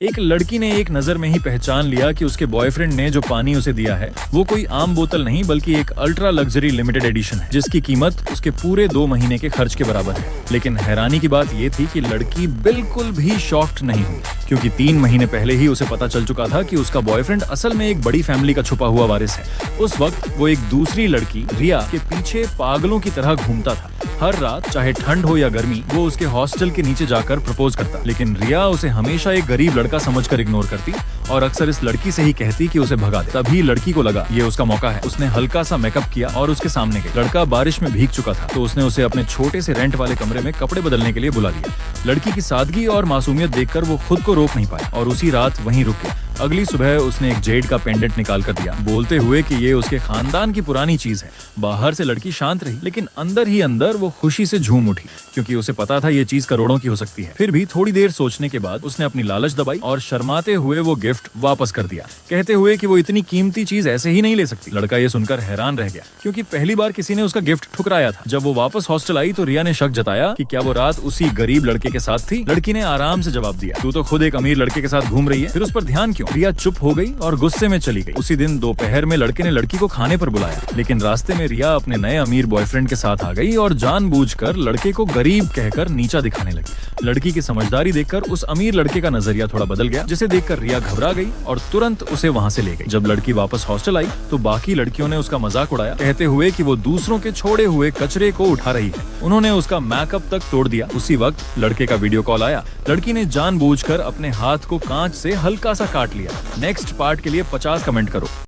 एक लड़की ने एक नजर में ही पहचान लिया कि उसके बॉयफ्रेंड ने जो पानी उसे दिया है वो कोई आम बोतल नहीं बल्कि एक अल्ट्रा लग्जरी लिमिटेड एडिशन है, जिसकी कीमत उसके पूरे 2 महीने के खर्च के बराबर है। लेकिन हैरानी की बात ये थी कि लड़की बिल्कुल भी शॉक्ड नहीं हुई, क्योंकि 3 महीने पहले ही उसे पता चल चुका था कि उसका बॉयफ्रेंड असल में एक बड़ी फैमिली का छुपा हुआ वारिस है। उस वक्त वो एक दूसरी लड़की रिया के पीछे पागलों की तरह घूमता था। हर रात चाहे ठंड हो या गर्मी वो उसके हॉस्टल के नीचे जाकर प्रपोज करता, लेकिन रिया उसे हमेशा एक गरीब लड़का समझकर इग्नोर करती और अक्सर इस लड़की से ही कहती कि उसे भगा दे। तभी लड़की को लगा ये उसका मौका है। उसने हल्का सा मेकअप किया और उसके सामने गई। लड़का बारिश में भीग चुका था तो उसने उसे अपने छोटे से रेंट वाले कमरे में कपड़े बदलने के लिए बुला लिया। लड़की की सादगी और मासूमियत देखकर वो खुद को रोक नहीं पाया और उसी रात वहीं रुक गया। अगली सुबह उसने एक जेड का पेंडेंट निकाल कर दिया, बोलते हुए कि ये उसके खानदान की पुरानी चीज है। बाहर से लड़की शांत रही, लेकिन अंदर ही अंदर वो खुशी से झूम उठी, क्योंकि उसे पता था ये चीज करोड़ों की हो सकती है। फिर भी थोड़ी देर सोचने के बाद उसने अपनी लालच दबाई और शर्माते हुए वो गिफ्ट वापस कर दिया, कहते हुए कि वो इतनी कीमती चीज ऐसे ही नहीं ले सकती। लड़का ये सुनकर हैरान रह गया, क्योंकि पहली बार किसी ने उसका गिफ्ट ठुकराया था। जब वो वापस हॉस्टल आई तो रिया ने शक जताया कि क्या वो रात उसी गरीब लड़के के साथ थी। लड़की ने आराम से जवाब दिया, तू तो खुद एक अमीर लड़के के साथ घूम रही है, फिर उस पर ध्यान क्यों। रिया चुप हो गई और गुस्से में चली गई। उसी दिन दोपहर में लड़के ने लड़की को खाने पर बुलाया, लेकिन रास्ते में रिया अपने नए अमीर बॉयफ्रेंड के साथ आ गई और जानबूझकर लड़के को गरीब कहकर नीचा दिखाने लगी। लड़की की समझदारी देखकर उस अमीर लड़के का नजरिया थोड़ा बदल गया, जिसे देखकर रिया घबरा गई और तुरंत उसे वहां से ले गई। जब लड़की वापस हॉस्टल आई तो बाकी लड़कियों ने उसका मजाक उड़ाया, कहते हुए कि वो दूसरों के छोड़े हुए कचरे को उठा रही है। उन्होंने उसका मेकअप तक तोड़ दिया। उसी वक्त लड़के का वीडियो कॉल आया। लड़की ने जानबूझकर अपने हाथ को कांच से हल्का सा काट लिया। नेक्स्ट पार्ट के लिए 50 कमेंट करो।